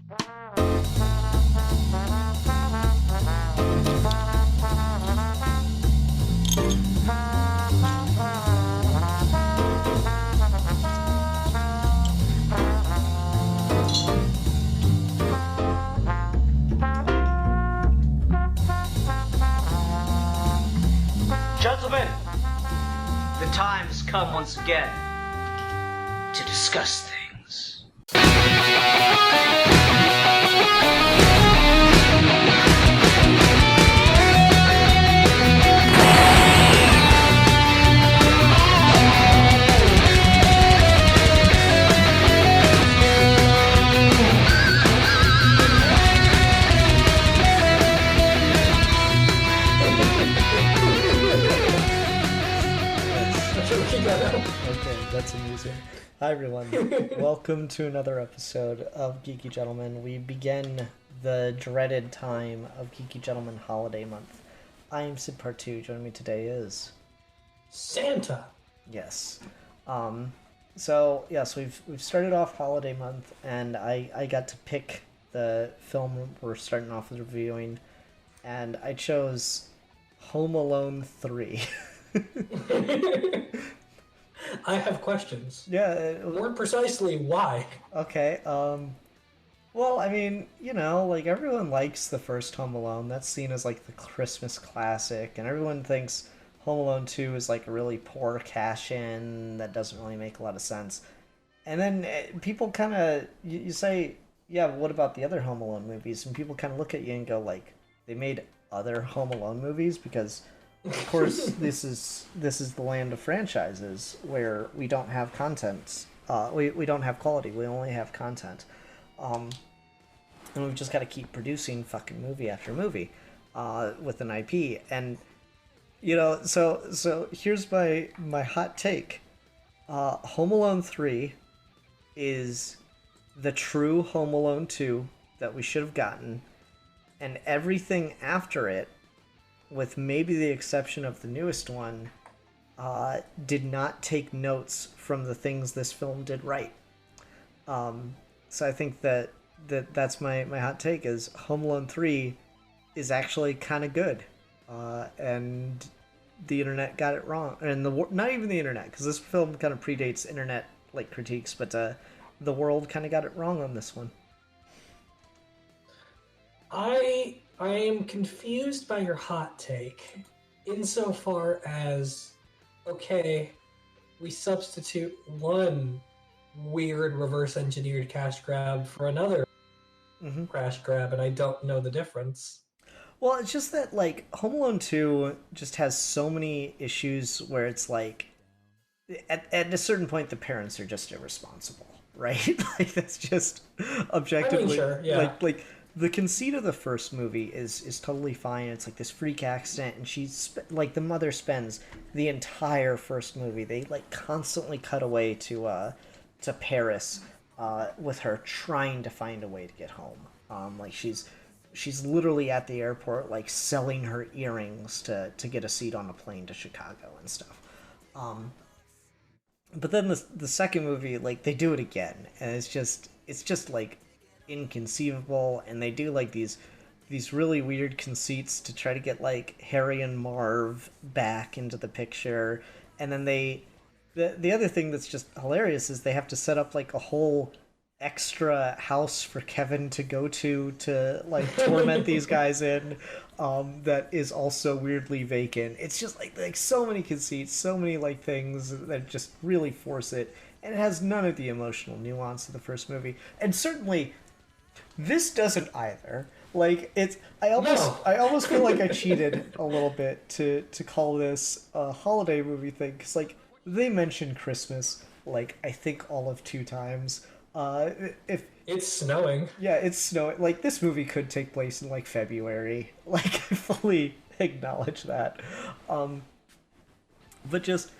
Gentlemen, the time has come once again to discuss things. Okay, that's amusing. Hi everyone, welcome to another episode of Geeky Gentlemen. We begin the dreaded time of Geeky Gentlemen Holiday Month. I am Sid Part 2, joining me today is... Santa! Yes. So we've started off Holiday Month, and I got to pick the film we're starting off with reviewing, and I chose Home Alone 3. I have questions. Yeah. More precisely, why? Okay. Well, I mean, like everyone likes the first Home Alone. That's seen as like the Christmas classic, and everyone thinks Home Alone 2 is like a really poor cash-in that doesn't really make a lot of sense. And then people kind of, you say, yeah, but what about the other Home Alone movies? And people kind of look at you and go like, they made other Home Alone movies? Because of course, this is the land of franchises where we don't have content. We don't have quality. We only have content, and we've just got to keep producing fucking movie after movie, with an IP. And so here's my hot take. Home Alone 3 is the true Home Alone 2 that we should have gotten, and everything after it, with maybe the exception of the newest one, did not take notes from the things this film did right. So I think that's my hot take is Home Alone 3 is actually kind of good. And the internet got it wrong. And not even the internet, because this film kind of predates internet like critiques, but the world kind of got it wrong on this one. I am confused by your hot take, insofar as, okay, we substitute one weird reverse-engineered cash grab for another crash grab, and I don't know the difference. Well, it's just that, like, Home Alone 2 just has so many issues where it's like, at a certain point, the parents are just irresponsible, right? Like, that's just objectively... I mean, sure, yeah. Like, the conceit of the first movie is totally fine. It's like this freak accident, and like the mother spends the entire first movie. They like constantly cut away to Paris, with her trying to find a way to get home. Like she's literally at the airport, like selling her earrings to get a seat on a plane to Chicago and stuff. But then the second movie, like they do it again, and it's just like inconceivable, and they do like these really weird conceits to try to get like Harry and Marv back into the picture. And then the other thing that's just hilarious is they have to set up like a whole extra house for Kevin to go to like torment these guys in, that is also weirdly vacant. It's just like so many conceits, so many like things that just really force it, and it has none of the emotional nuance of the first movie. And certainly this doesn't either. Like I almost feel like I cheated a little bit to call this a holiday movie thing, because like they mention Christmas like I think all of 2 times. If it's snowing, yeah, it's snowing. Like this movie could take place in like February. Like I fully acknowledge that. But just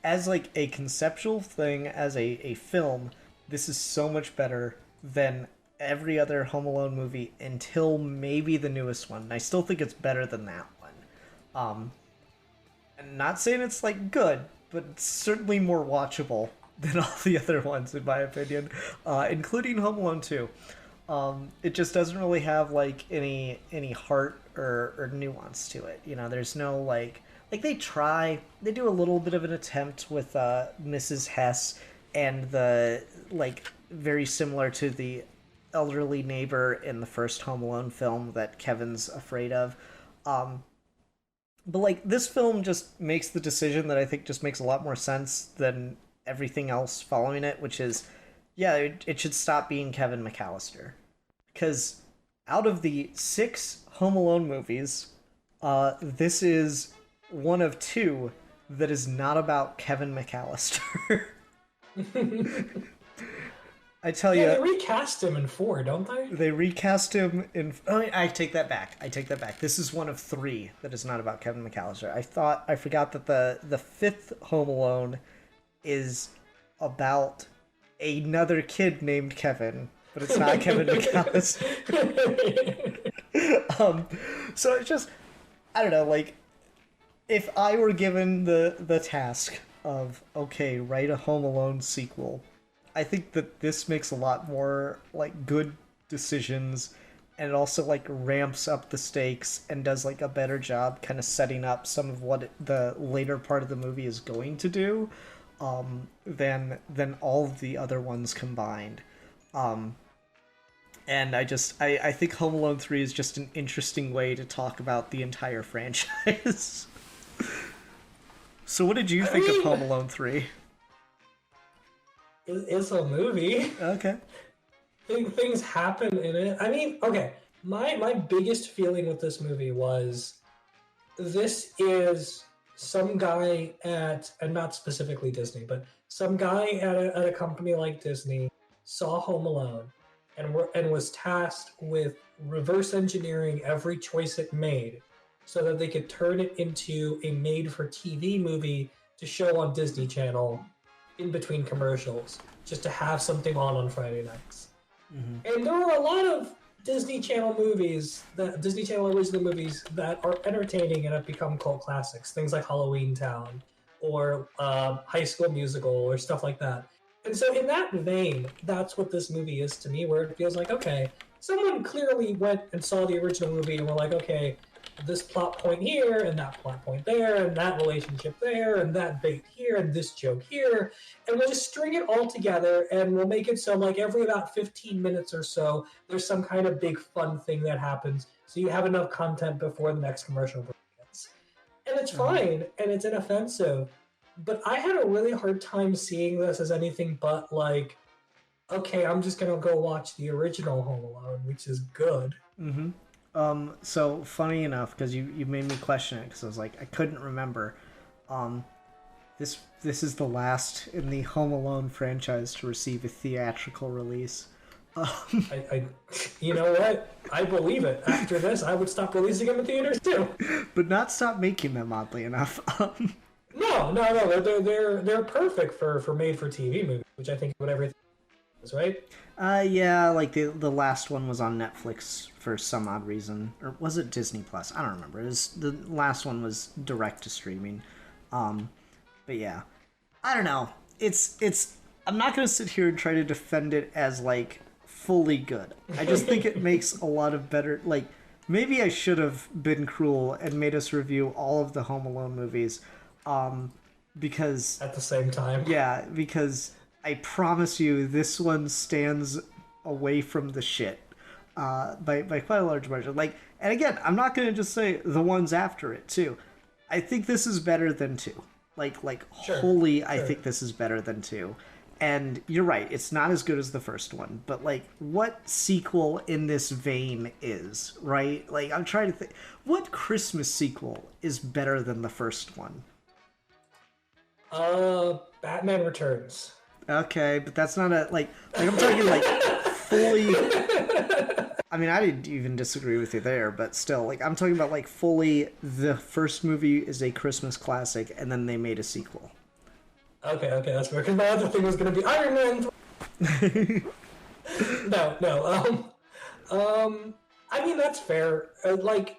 as like a conceptual thing, as a film, this is so much better than every other Home Alone movie until maybe the newest one. And I still think it's better than that one. I'm not saying it's like good, but it's certainly more watchable than all the other ones, in my opinion, including Home Alone 2. It just doesn't really have like any heart or nuance to it. You know, there's no like they do a little bit of an attempt with Mrs. Hess and the like very similar to the elderly neighbor in the first Home Alone film that Kevin's afraid of. But like this film just makes the decision that I think just makes a lot more sense than everything else following it, which is yeah, it should stop being Kevin McAllister. Because out of the 6 Home Alone movies, this is one of 2 that is not about Kevin McAllister. I tell you, they recast him in 4, don't they? They recast him in. Oh, I take that back. This is one of 3 that is not about Kevin McAllister. I forgot that the 5th Home Alone is about another kid named Kevin, but it's not Kevin McAllister. So it's just, I don't know, like, if I were given the task of, okay, write a Home Alone sequel, I think that this makes a lot more, like, good decisions, and it also, like, ramps up the stakes and does, like, a better job kind of setting up some of what the later part of the movie is going to do, than all of the other ones combined. And I think Home Alone 3 is just an interesting way to talk about the entire franchise. So what did you think of Home Alone 3? It's a movie. Okay. Things happen in it. I mean, okay, my biggest feeling with this movie was this is some guy at, and not specifically Disney, but some guy at a company like Disney saw Home Alone and was tasked with reverse engineering every choice it made so that they could turn it into a made-for-TV movie to show on Disney Channel in between commercials, just to have something on Friday nights. Mm-hmm. And there are a lot of Disney Channel movies, Disney Channel original movies that are entertaining and have become cult classics. Things like Halloween Town or High School Musical or stuff like that. And so in that vein, that's what this movie is to me, where it feels like, okay, someone clearly went and saw the original movie and were like, okay, this plot point here and that plot point there and that relationship there and that bait here and this joke here, and we'll just string it all together and we'll make it so like every about 15 minutes or so there's some kind of big fun thing that happens so you have enough content before the next commercial break ends. And it's fine and it's inoffensive, but I had a really hard time seeing this as anything but like, okay, I'm just gonna go watch the original Home Alone, which is good. Mm-hmm. So funny enough, because you made me question it, because I was like, I couldn't remember. This is the last in the Home Alone franchise to receive a theatrical release. I you know what? I believe it. After this, I would stop releasing them in theaters too. But not stop making them, oddly enough. No. They're perfect for made-for-TV movies, which I think what everything is, right? Yeah, like the last one was on Netflix for some odd reason, or was it Disney Plus? I don't remember. The last one was direct to streaming. But yeah, I don't know. It's. I'm not gonna sit here and try to defend it as like fully good. I just think it makes a lot of better. Like maybe I should have been cruel and made us review all of the Home Alone movies, because at the same time. Yeah, because I promise you, this one stands away from the shit by quite a large margin. Like, and again, I'm not gonna just say the ones after it too. I think this is better than 2. Sure, wholly, sure. I think this is better than 2. And you're right, it's not as good as the first one. But like, what sequel in this vein is right? Like, I'm trying to think, what Christmas sequel is better than the first one? Batman Returns. Okay, but that's not a like I'm talking like fully. I mean, I didn't even disagree with you there, but still, like I'm talking about like fully. The first movie is a Christmas classic, and then they made a sequel. Okay, that's fair. Because my other thing was going to be Iron Man. No. I mean that's fair. Like,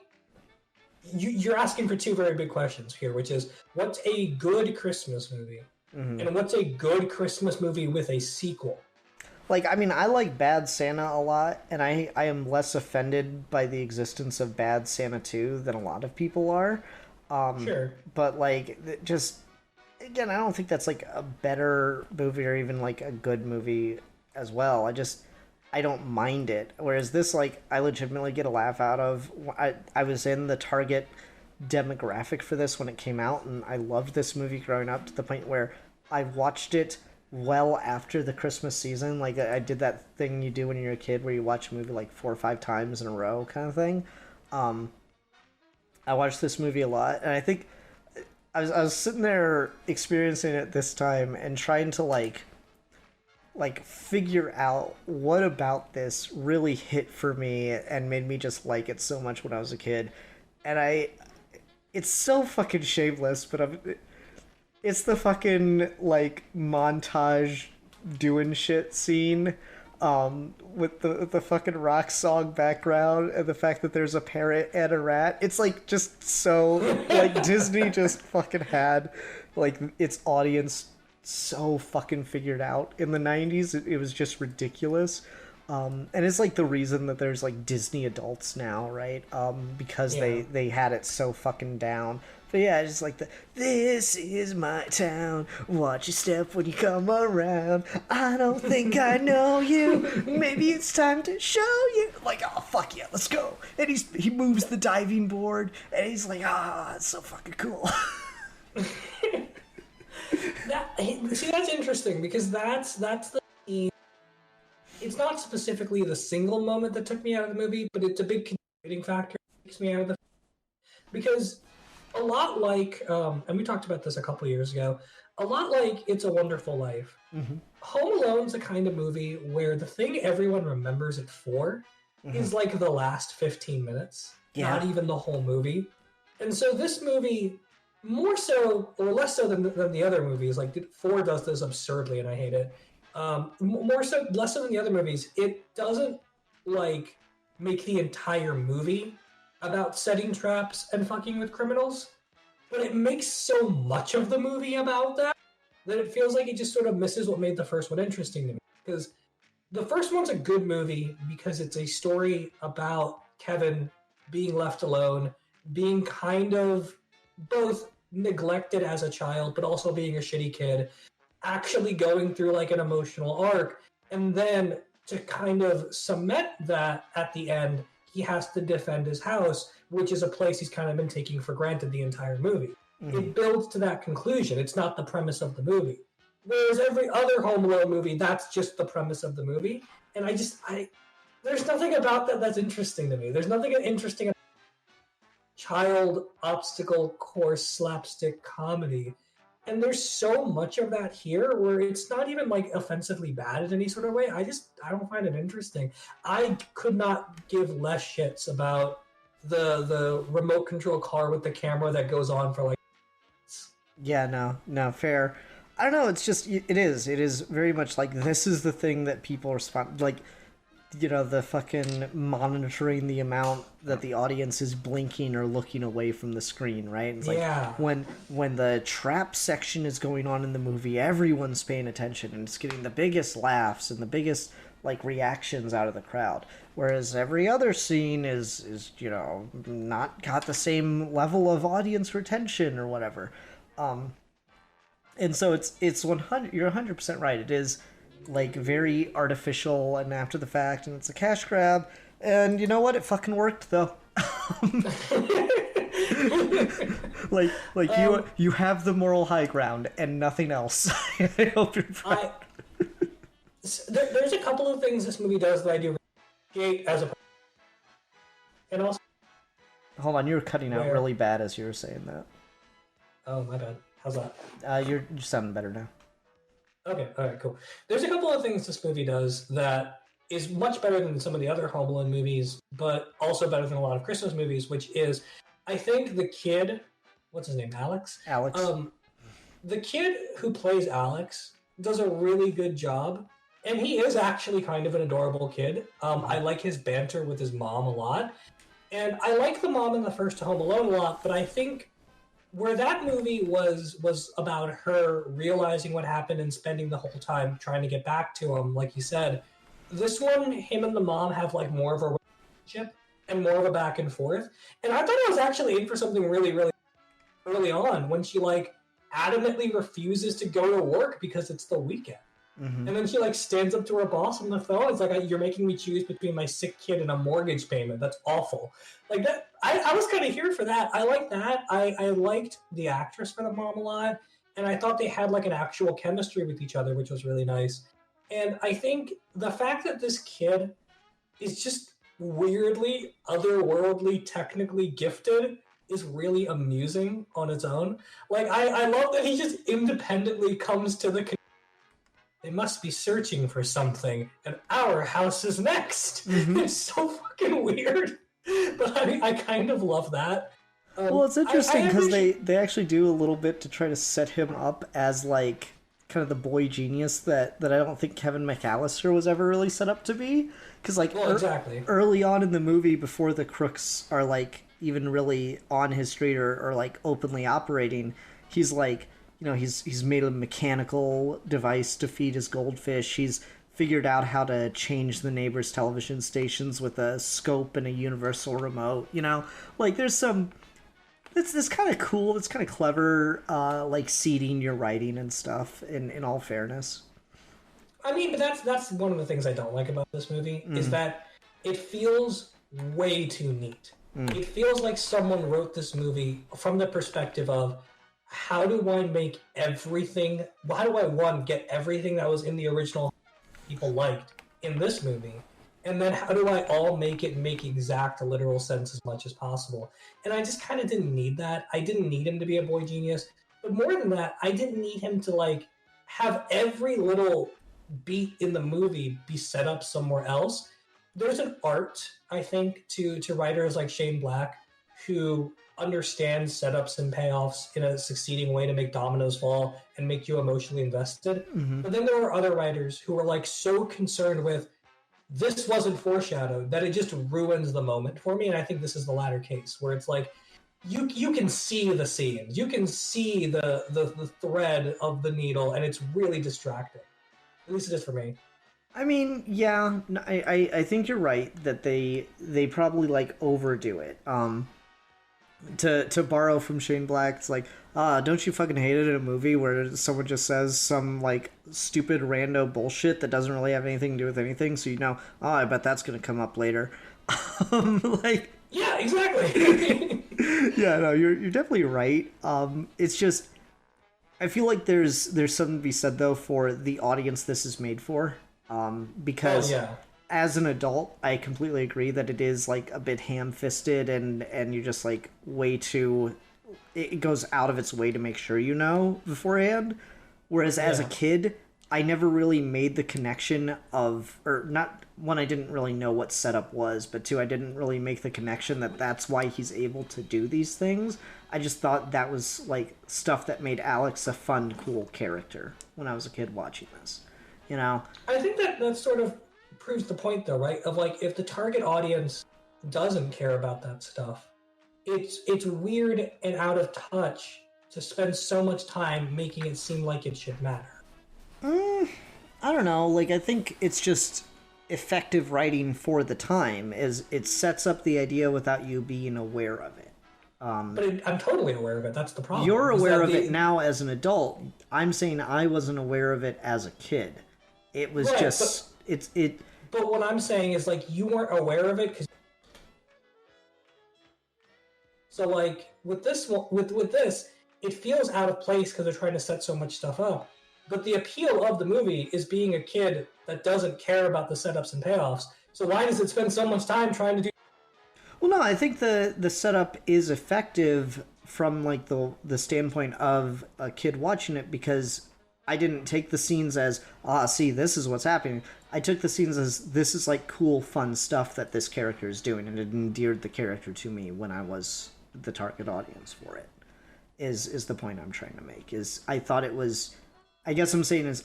you're asking for 2 very big questions here, which is what's a good Christmas movie? Mm-hmm. And what's a good Christmas movie with a sequel? Like, I mean, I like Bad Santa a lot, and I am less offended by the existence of Bad Santa 2 than a lot of people are. Sure. But, like, just, again, I don't think that's, like, a better movie or even, like, a good movie as well. I don't mind it. Whereas this, like, I legitimately get a laugh out of. I was in the target demographic for this when it came out, and I loved this movie growing up to the point where I watched it well after the Christmas season. Like, I did that thing you do when you're a kid where you watch a movie like 4 or 5 times in a row kind of thing. I watched this movie a lot, and I think I was sitting there experiencing it this time and trying to like figure out what about this really hit for me and made me just like it so much when I was a kid. And it's so fucking shameless, but it's the fucking like montage doing shit scene with the fucking rock song background and the fact that there's a parrot and a rat. It's like just so like Disney just fucking had like its audience so fucking figured out in the 90s. It was just ridiculous. And it's like the reason that there's like Disney adults now, right? Because they had it so fucking down. But yeah, just like this is my town. Watch your step when you come around. I don't think I know you. Maybe it's time to show you. Like, oh fuck yeah, let's go. And he moves the diving board, and he's like, it's so fucking cool. See, that's interesting because that's the. It's not specifically the single moment that took me out of the movie, but it's a big contributing factor that takes me out of the. Because a lot like, and we talked about this a couple years ago, a lot like It's a Wonderful Life. Mm-hmm. Home Alone's the kind of movie where the thing everyone remembers it for is like the last 15 minutes, not even the whole movie. And so this movie, more so or less so than the other movies, like 4 does this absurdly, and I hate it. Less so than the other movies, it doesn't like make the entire movie about setting traps and fucking with criminals, but it makes so much of the movie about that it feels like it just sort of misses what made the first one interesting to me. Because the first one's a good movie because it's a story about Kevin being left alone, being kind of both neglected as a child, but also being a shitty kid, actually going through like an emotional arc, and then to kind of cement that at the end, he has to defend his house, which is a place he's kind of been taking for granted the entire movie. It builds to that conclusion. It's not the premise of the movie. Whereas every other Home Alone movie, that's just the premise of the movie. And there's nothing about that that's interesting to me. There's nothing interesting about child obstacle course slapstick comedy. And there's so much of that here where it's not even like offensively bad in any sort of way. I don't find it interesting. I could not give less shits about the remote control car with the camera that goes on for like. Yeah, no, fair. I don't know. It's just it is very much like this is the thing that people respond like. You know, the fucking monitoring the amount that the audience is blinking or looking away from the screen, right? It's like when the trap section is going on in the movie, everyone's paying attention and it's getting the biggest laughs and the biggest like reactions out of the crowd. Whereas every other scene is you know, not got the same level of audience retention or whatever. And so it's 100. You're 100% right. It is like very artificial and after the fact, and it's a cash grab. And you know what? It fucking worked though. You have the moral high ground and nothing else. I hope you're proud. There's a couple of things this movie does that I do appreciate as a, and also. Hold on, you were cutting out really bad as you were saying that. Oh, my bad. How's that? You're sounding better now. Okay, all right, cool. There's a couple of things this movie does that is much better than some of the other Home Alone movies, but also better than a lot of Christmas movies, which is, I think the kid, what's his name, Alex? Alex. The kid who plays Alex does a really good job, and he is actually kind of an adorable kid. I like his banter with his mom a lot, and I like the mom in the first Home Alone a lot, but I think where that movie was about her realizing what happened and spending the whole time trying to get back to him, like you said. This one, him and the mom have like more of a relationship and more of a back and forth. And I thought I was actually in for something really, really early on when she like adamantly refuses to go to work because it's the weekend. Mm-hmm. And then she like stands up to her boss on the phone. It's like, you're making me choose between my sick kid and a mortgage payment. That's awful. Like that, I was kind of here for that. I like that. I liked the actress for the mom a lot, and I thought they had like an actual chemistry with each other, which was really nice. And I think the fact that this kid is just weirdly otherworldly, technically gifted is really amusing on its own. Like I love that he just independently comes to the they must be searching for something, and our house is next. Mm-hmm. It's so fucking weird, but I kind of love that. Well, it's interesting because they actually do a little bit to try to set him up as like kind of the boy genius that I don't think Kevin McAllister was ever really set up to be. Because like exactly. Early on in the movie, before the crooks are like even really on his street or like openly operating, he's like, you know, he's made a mechanical device to feed his goldfish. He's figured out how to change the neighbor's television stations with a scope and a universal remote. You know, like there's some. It's kind of cool. It's kind of clever, like seeding your writing and stuff. In all fairness, I mean, but that's one of the things I don't like about this movie is that it feels way too neat. It feels like someone wrote this movie from the perspective of, how do I make everything? How do I, one, get everything that was in the original people liked in this movie? And then how do I all make it make exact literal sense as much as possible? And I just kind of didn't need that. I didn't need him to be a boy genius. But more than that, I didn't need him to like have every little beat in the movie be set up somewhere else. There's an art, I think, to writers like Shane Black, who understands setups and payoffs in a succeeding way to make dominoes fall and make you emotionally invested. Mm-hmm. But then there are other writers who are like so concerned with, this wasn't foreshadowed, that it just ruins the moment for me. And I think this is the latter case, where it's like you can see the scenes, you can see the thread of the needle, and it's really distracting. At least it is for me. I mean, yeah, I think you're right that they probably like overdo it. To borrow from Shane Black, it's like, don't you fucking hate it in a movie where someone just says some like stupid rando bullshit that doesn't really have anything to do with anything, so you know, I bet that's gonna come up later. Like, yeah, exactly. yeah, no, you're definitely right. It's just, I feel like there's something to be said though for the audience this is made for, because. Yeah. As an adult, I completely agree that it is like a bit ham-fisted and you're just like way too. It goes out of its way to make sure you know beforehand. Whereas as a kid, I never really made the connection of, or not, one, I didn't really know what setup was, but two, I didn't really make the connection that that's why he's able to do these things. I just thought that was like stuff that made Alex a fun, cool character when I was a kid watching this. You know? I think that sort of proves the point though, right? Of like, if the target audience doesn't care about that stuff, it's weird and out of touch to spend so much time making it seem like it should matter. I don't know, like I think it's just effective writing for the time, is it sets up the idea without you being aware of it. But I'm totally aware of it. That's the problem. You're aware of it now as an adult. I'm saying I wasn't aware of it as a kid. It was right, just it. But what I'm saying is, like, you weren't aware of it because. So, like, with this, it feels out of place because they're trying to set so much stuff up. But the appeal of the movie is being a kid that doesn't care about the setups and payoffs. So why does it spend so much time trying to do? Well, no, I think the setup is effective from like the standpoint of a kid watching it, because I didn't take the scenes as, see, this is what's happening. I took the scenes as, this is like cool, fun stuff that this character is doing, and it endeared the character to me when I was the target audience for it. Is the point I'm trying to make. Is I thought it was, I guess I'm saying is,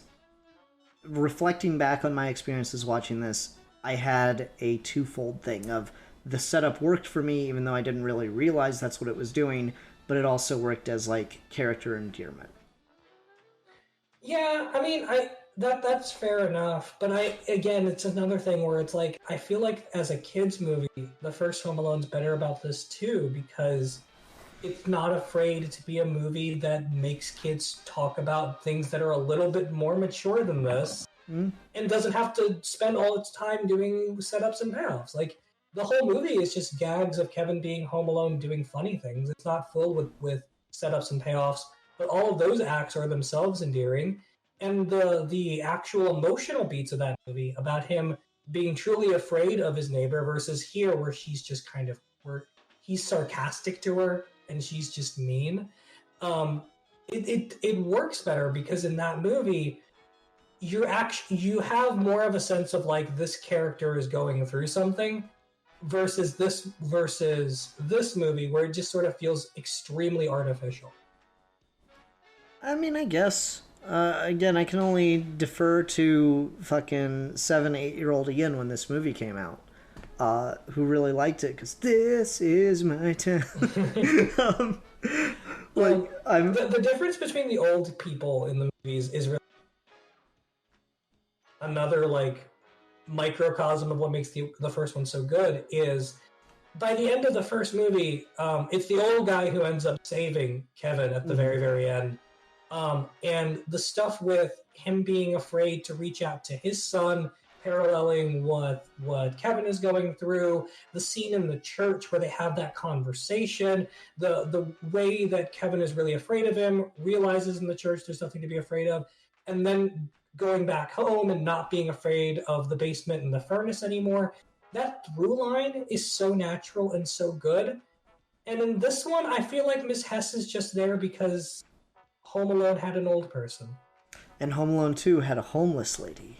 reflecting back on my experiences watching this, I had a twofold thing of, the setup worked for me even though I didn't really realize that's what it was doing, but it also worked as like character endearment. Yeah, I mean, that's fair enough, but again, it's another thing where it's like I feel like as a kids movie, the first Home Alone's better about this too because it's not afraid to be a movie that makes kids talk about things that are a little bit more mature than this, and doesn't have to spend all its time doing setups and payoffs. Like the whole movie is just gags of Kevin being home alone doing funny things. It's not filled with setups and payoffs, but all of those acts are themselves endearing. And the actual emotional beats of that movie about him being truly afraid of his neighbor versus here where she's just kind of where he's sarcastic to her and she's just mean. It works better because in that movie you have more of a sense of like this character is going through something versus this movie where it just sort of feels extremely artificial. I mean, I guess. Again, I can only defer to fucking 7-8-year-old Ian when this movie came out, who really liked it because this is my town. The difference between the old people in the movies is really another like microcosm of what makes the first one so good is by the end of the first movie, it's the old guy who ends up saving Kevin at the very, very end. And the stuff with him being afraid to reach out to his son, paralleling what Kevin is going through, the scene in the church where they have that conversation, the way that Kevin is really afraid of him, realizes in the church there's nothing to be afraid of, and then going back home and not being afraid of the basement and the furnace anymore. That through line is so natural and so good. And in this one, I feel like Miss Hess is just there because Home Alone had an old person. And Home Alone 2 had a homeless lady.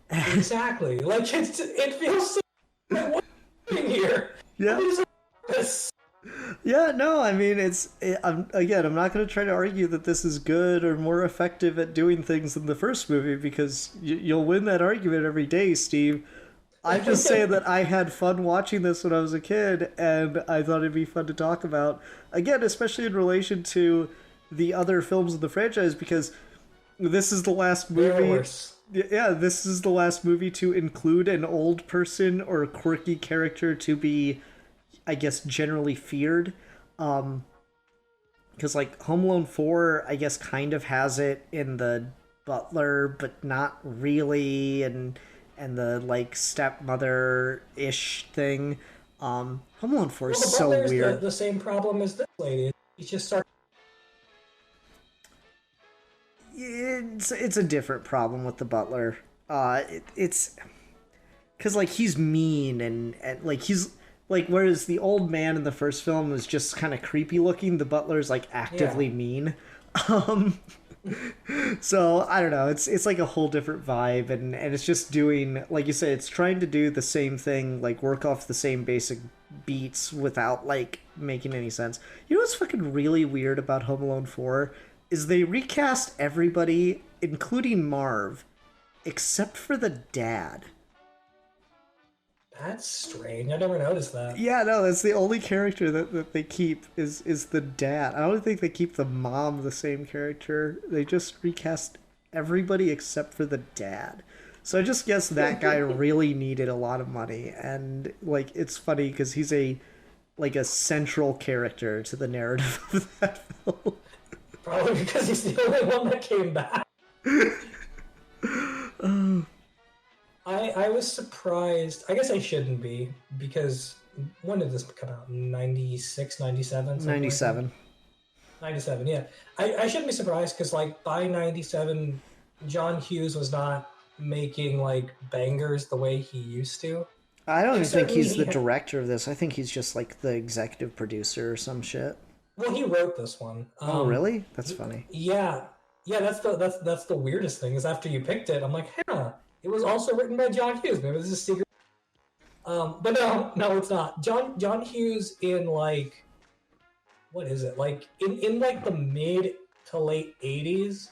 Exactly. Like, it feels so... Like, what's happening here? Yeah. What is this? Yeah, no, I mean, I'm not going to try to argue that this is good or more effective at doing things than the first movie, because you'll win that argument every day, Steve. I'm just saying that I had fun watching this when I was a kid, and I thought it'd be fun to talk about. Again, especially in relation to the other films of the franchise, because this is the last movie. Yeah, this is the last movie to include an old person or a quirky character to be, I guess, generally feared. Because like Home Alone 4, I guess, kind of has it in the butler, but not really, and the like stepmother-ish thing. Home Alone 4 is so weird. The same problem as this lady. He's just started. It's a different problem with the butler. It's because like he's mean and like he's like, whereas the old man in the first film was just kind of creepy looking, the butler's like actively mean. So I don't know, it's like a whole different vibe, and it's just doing, like you said, it's trying to do the same thing, like work off the same basic beats without like making any sense. You know what's fucking really weird about Home Alone 4 is they recast everybody, including Marv, except for the dad. That's strange. I never noticed that. Yeah, no, that's the only character that they keep is the dad. I don't think they keep the mom the same character. They just recast everybody except for the dad. So I just guess that guy really needed a lot of money, and like it's funny because he's a central character to the narrative of that film. Probably because he's the only one that came back. I was surprised. I guess I shouldn't be, because when did this come out? 96, 97? 97. Like 97, yeah. I shouldn't be surprised because, like, by 97, John Hughes was not making, like, bangers the way he used to. I don't even think he's the director of this. I think he's just, like, the executive producer or some shit. Well, he wrote this one. Oh, really? That's funny. Yeah. Yeah, that's the weirdest thing, is after you picked it, I'm like, huh. It was also written by John Hughes. Maybe this is a secret. But no, it's not. John Hughes in like, what is it? Like in like the mid to late 80s,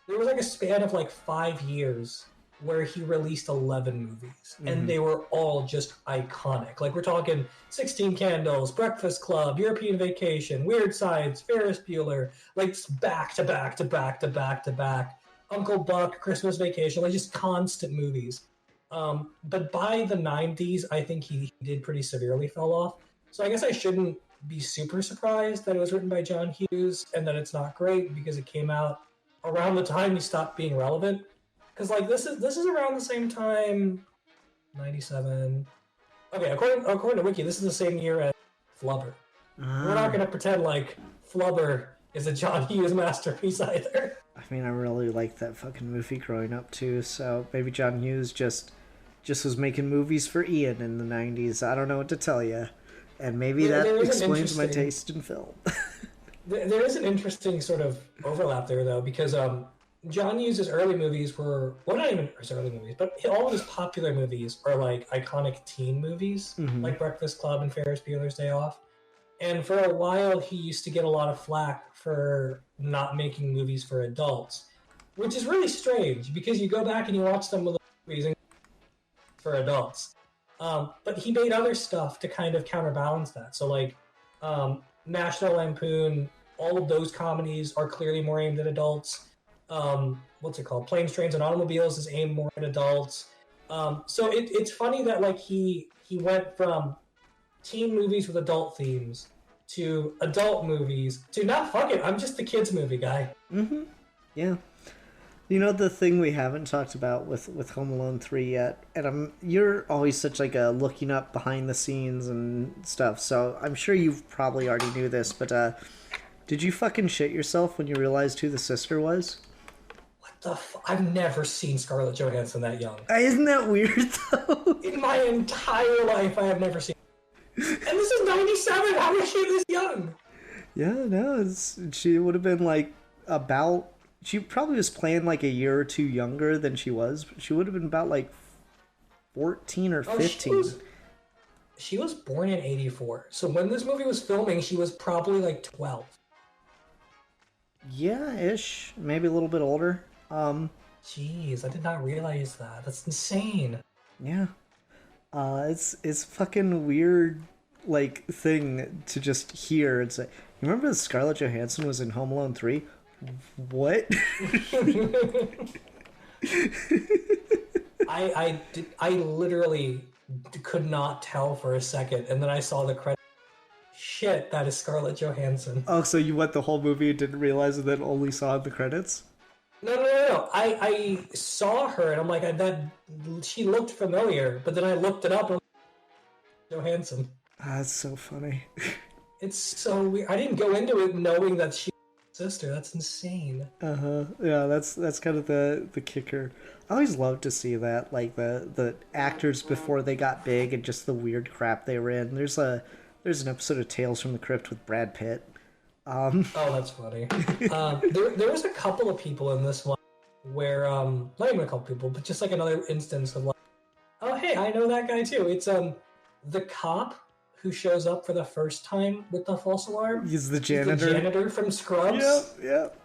there was like a span of like 5 years where he released 11 movies, and they were all just iconic. Like, we're talking 16 Candles, Breakfast Club, European Vacation, Weird Science, Ferris Bueller, like back to back to back to back to back. Uncle Buck, Christmas Vacation, like just constant movies. But by the 90s, I think he did pretty severely fell off. So I guess I shouldn't be super surprised that it was written by John Hughes and that it's not great because it came out around the time he stopped being relevant. Because like this is around the same time, 97. Okay, according to Wiki, this is the same year as Flubber. We're not going to pretend like Flubber is a John Hughes masterpiece either. I mean, I really liked that fucking movie growing up too, so maybe John Hughes just was making movies for Ian in the 90s. I don't know what to tell you. And maybe that explains my taste in film. There is an interesting sort of overlap there, though, because John Hughes' early movies were, well, not even his early movies, but all of his popular movies are like iconic teen movies, like Breakfast Club and Ferris Bueller's Day Off. And for a while, he used to get a lot of flack for not making movies for adults, which is really strange because you go back and you watch some of the movies for adults. But he made other stuff to kind of counterbalance that. So, like, National Lampoon, all of those comedies are clearly more aimed at adults. What's it called? Planes, Trains, and Automobiles is aimed more at adults. So it's funny that, like, he went from teen movies with adult themes to adult movies to, not fuck it, I'm just the kids movie guy. Yeah. You know, the thing we haven't talked about with Home Alone 3 yet, and you're always such like a looking up behind the scenes and stuff, so I'm sure you probably already knew this, but did you fucking shit yourself when you realized who the sister was? What the I've never seen Scarlett Johansson that young. Isn't that weird, though? In my entire life, I have never seen. And this is 97! How is she this young? Yeah, no, she would have been like about... She probably was playing like a year or two younger than she was. But she would have been about like 14 or 15. She was born in 84. So when this movie was filming, she was probably like 12. Yeah, ish. Maybe a little bit older. Jeez, I did not realize that. That's insane. Yeah. It's fucking weird, like, thing to just hear. It's like, you remember that Scarlett Johansson was in Home Alone 3? What? I literally could not tell for a second, and then I saw the credit. Shit, that is Scarlett Johansson. Oh, so you went the whole movie and didn't realize and then only saw the credits? No. I saw her, and I'm like, she looked familiar, but then I looked it up, and I'm like, Johansson. That's so funny. It's so weird. I didn't go into it knowing that she sister. That's insane. Yeah, that's kind of the kicker. I always loved to see that, like the actors before they got big and just the weird crap they were in. There's an episode of Tales from the Crypt with Brad Pitt. Oh, that's funny. There was a couple of people in this one where not even a couple people, but just like another instance of like, oh hey, I know that guy too. It's the cop who shows up for the first time with the false alarm. He's the janitor. He's the janitor from Scrubs. Yep.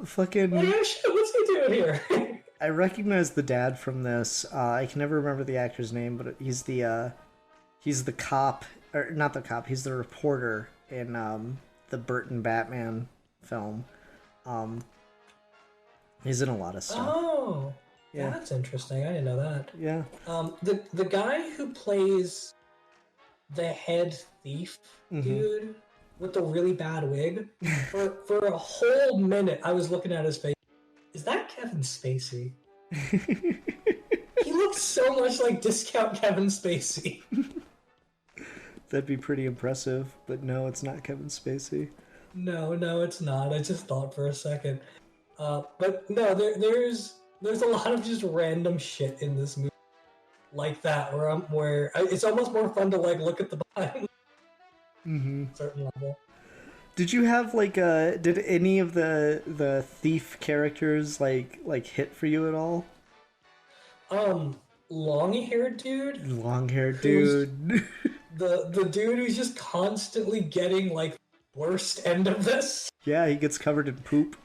Fucking... Oh, shit, what's he doing here? I recognize the dad from this. I can never remember the actor's name, but he's the cop, or not the cop, he's the reporter in the Burton Batman film. He's in a lot of stuff. Oh, yeah, that's interesting. I didn't know that. Yeah. The guy who plays the head thief dude with the really bad wig, for a whole minute I was looking at his face. Is that Kevin Spacey? He looks so much like discount Kevin Spacey. That'd be pretty impressive, but no, it's not Kevin Spacey. No, it's not. I just thought for a second. But no, there's a lot of just random shit in this movie like that, where it's almost more fun to like look at the behind. Certain level. Did you have like did any of the thief characters like hit for you at all? Long-haired dude. Long-haired dude. The dude who's just constantly getting like worst end of this. Yeah, he gets covered in poop.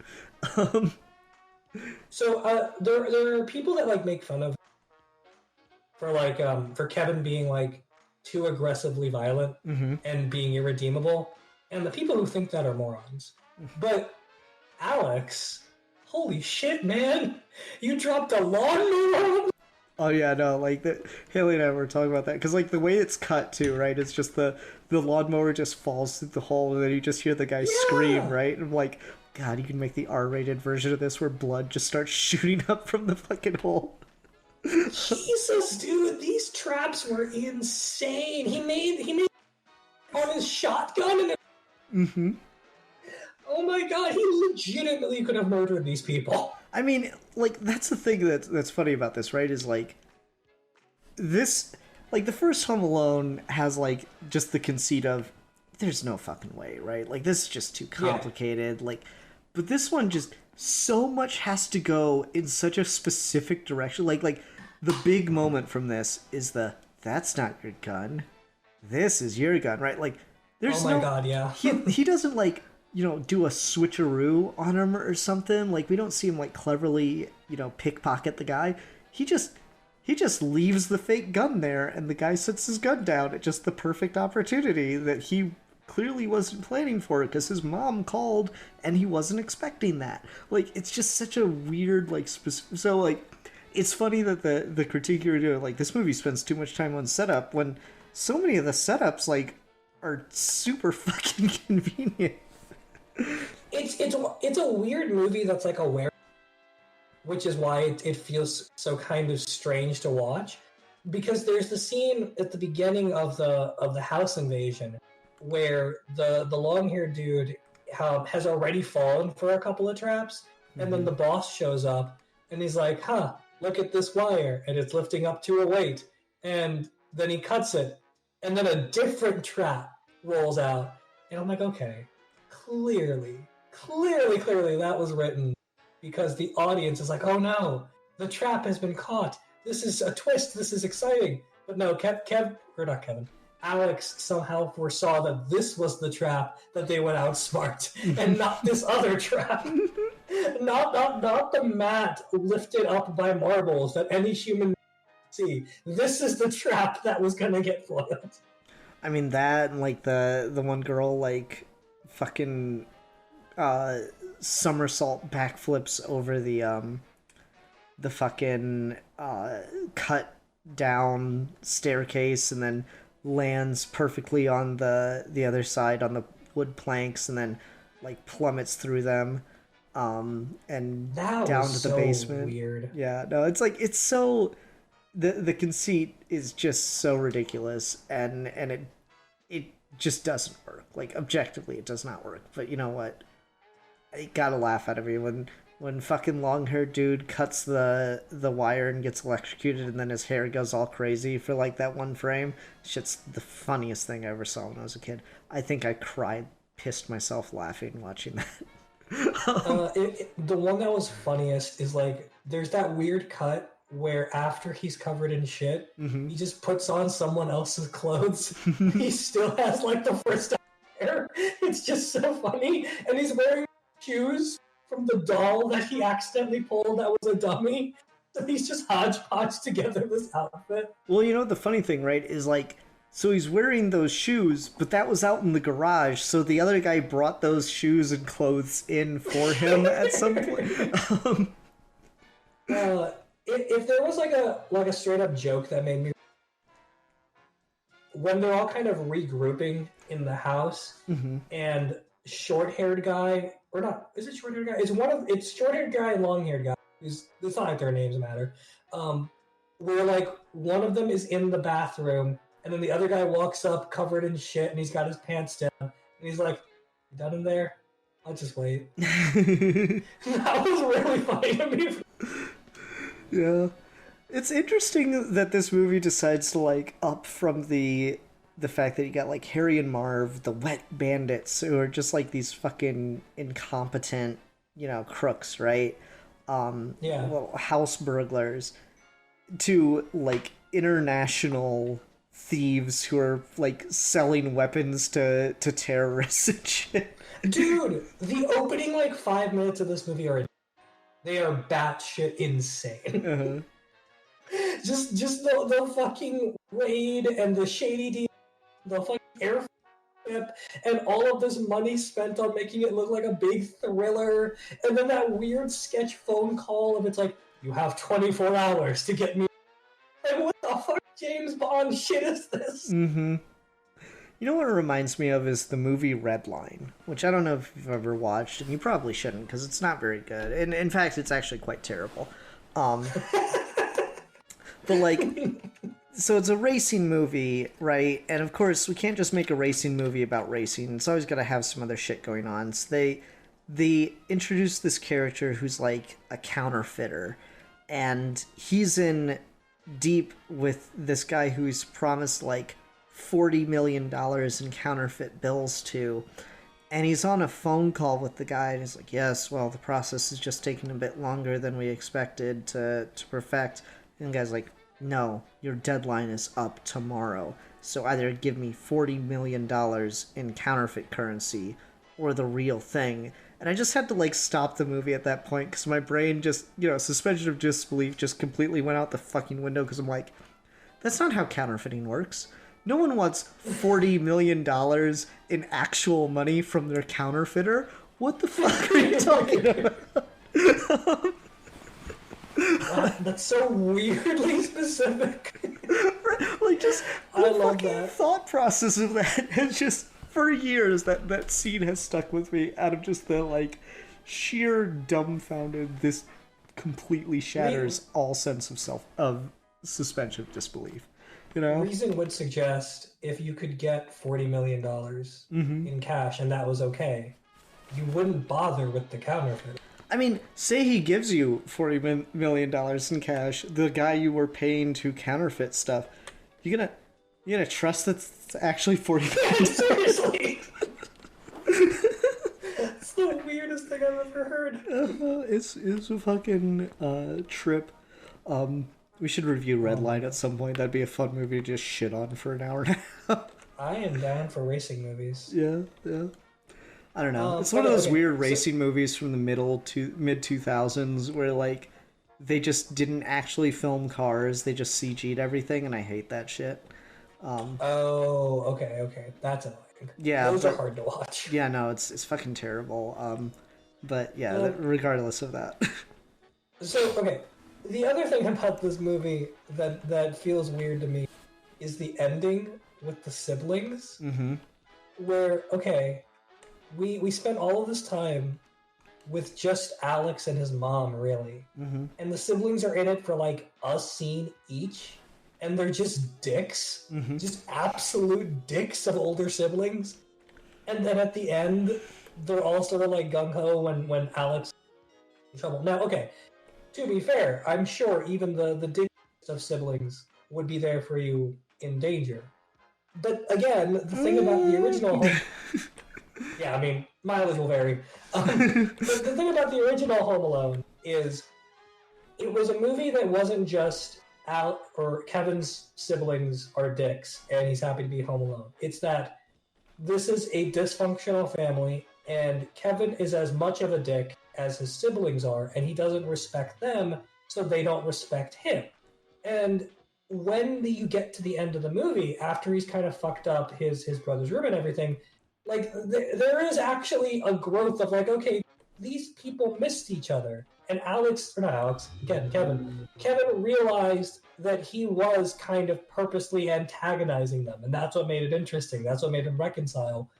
So there are people that like make fun of for Kevin being like too aggressively violent and being irredeemable, and the people who think that are morons. But Alex, holy shit, man! You dropped a lawnmower. Oh yeah, no, like Haley and I were talking about that because like the way it's cut too, right? It's just the lawnmower just falls through the hole and then you just hear the guy scream, right? And I'm like, God, you can make the R-rated version of this where blood just starts shooting up from the fucking hole. Jesus, dude, these traps were insane. He made on his shotgun and oh my god, he legitimately could have murdered these people. I mean, like that's the thing that's funny about this, right? Is like this, like the first Home Alone has like just the conceit of there's no fucking way, right? Like this is just too complicated. Like, but this one just so much has to go in such a specific direction. Like the big moment from this is that's not your gun, this is your gun, right? Like there's God, yeah. he doesn't like do a switcheroo on him or something. Like we don't see him like cleverly pickpocket the guy. He just leaves the fake gun there and the guy sets his gun down at just the perfect opportunity that he clearly wasn't planning for it because his mom called and he wasn't expecting that. Like it's just such a weird like so like it's funny that the critique you were doing, like this movie spends too much time on setup when so many of the setups like are super fucking convenient. It's a weird movie that's like aware, which is why it feels so kind of strange to watch, because there's the scene at the beginning of the house invasion where the long-haired dude has already fallen for a couple of traps, and then the boss shows up and he's like, huh, look at this wire, and it's lifting up to a weight, and then he cuts it, and then a different trap rolls out, and I'm like, okay, clearly that was written because the audience is like, oh no, the trap has been caught, this is a twist, this is exciting. But no, Alex somehow foresaw that this was the trap that they would outsmart and not this other trap. not the mat lifted up by marbles that any human see. This is the trap that was gonna get foiled. I mean that, and like the one girl like fucking somersault backflips over the fucking cut down staircase and then lands perfectly on the other side on the wood planks and then like plummets through them and that down was to the so basement. Weird. Yeah, no, it's like it's so the conceit is just so ridiculous and it just doesn't work. Like objectively it does not work. But you know what? I gotta laugh out of you when fucking long-haired dude cuts the wire and gets electrocuted and then his hair goes all crazy for like that one frame. Shit's the funniest thing I ever saw when I was a kid. I think I pissed myself laughing watching that. The one that was funniest is like there's that weird cut where after he's covered in shit, he just puts on someone else's clothes. He still has like the first hair. It's just so funny, and he's wearing shoes from the doll that he accidentally pulled that was a dummy. So he's just hodgepodge together this outfit. Well, you know the funny thing, right, is like, so he's wearing those shoes, but that was out in the garage, so the other guy brought those shoes and clothes in for him at some point. If there was like a straight up joke that made me, when they're all kind of regrouping in the house, and short-haired guy, or not, is it short-haired guy? It's short-haired guy and long-haired guy. It's not like their names matter. Where like one of them is in the bathroom, and then the other guy walks up covered in shit, and he's got his pants down, and he's like, "You done in there? I'll just wait." That was really funny to me. Yeah. It's interesting that this movie decides to like up from the fact that you got like Harry and Marv, the wet bandits, who are just like these fucking incompetent, crooks, right? Well, house burglars, to like international thieves who are like selling weapons to terrorists and shit. Dude, the opening like 5 minutes of this movie are They are batshit insane. Uh-huh. just the fucking raid and the shady deal, the fucking airship, and all of this money spent on making it look like a big thriller, and then that weird sketch phone call of it's like, you have 24 hours to get me. Like, what the fuck James Bond shit is this? Mm-hmm. You know what it reminds me of is the movie Redline, which I don't know if you've ever watched, and you probably shouldn't because it's not very good. And in fact, it's actually quite terrible. But like, so it's a racing movie, right? And of course, we can't just make a racing movie about racing. It's always got to have some other shit going on. So they introduce this character who's like a counterfeiter, and he's in deep with this guy who's promised like $40 million in counterfeit bills to, and he's on a phone call with the guy, and he's like, yes, well, the process is just taking a bit longer than we expected to perfect. And the guy's like, no, your deadline is up tomorrow, so either give me $40 million in counterfeit currency or the real thing. And I just had to like stop the movie at that point because my brain just, suspension of disbelief just completely went out the fucking window, because I'm like, that's not how counterfeiting works. No one wants $40 million in actual money from their counterfeiter. What the fuck are you talking about? Wow, that's so weirdly specific. Like, just the I love fucking that. thought process of that has just, for years, that scene has stuck with me out of just the, like, sheer dumbfounded, this completely shatters all sense of suspension of disbelief. You know? Reason would suggest if you could get $40 million in cash and that was okay, you wouldn't bother with the counterfeit. I mean, say he gives you $40 million in cash, the guy you were paying to counterfeit stuff, you gonna trust that's actually $40 million? Seriously! That's the weirdest thing I've ever heard. It's a fucking trip. We should review Redline at some point. That'd be a fun movie to just shit on for an hour and a half. I am down for racing movies. Yeah. I don't know. It's one of those weird racing movies from the mid 2000s where like they just didn't actually film cars; they just CG'd everything, and I hate that shit. Okay, that's annoying. Yeah, those are hard to watch. Yeah, no, it's fucking terrible. But yeah, regardless of that. So okay, the other thing about this movie that feels weird to me is the ending with the siblings, where okay. We spent all of this time with just Alex and his mom, really. And the siblings are in it for like a scene each, and they're just dicks. Just absolute dicks of older siblings. And then at the end, they're all sort of like gung-ho when Alex is in trouble. Now, okay, to be fair, I'm sure even the dicks of siblings would be there for you in danger. But again, the thing about the original... Yeah, I mean, mileage will vary. But the thing about the original Home Alone is it was a movie that wasn't just Kevin's siblings are dicks and he's happy to be home alone. It's that this is a dysfunctional family and Kevin is as much of a dick as his siblings are, and he doesn't respect them, so they don't respect him. And when you get to the end of the movie, after he's kind of fucked up his brother's room and everything, like, there is actually a growth of, like, okay, these people missed each other. And Kevin realized that he was kind of purposely antagonizing them, and that's what made it interesting. That's what made him reconcile.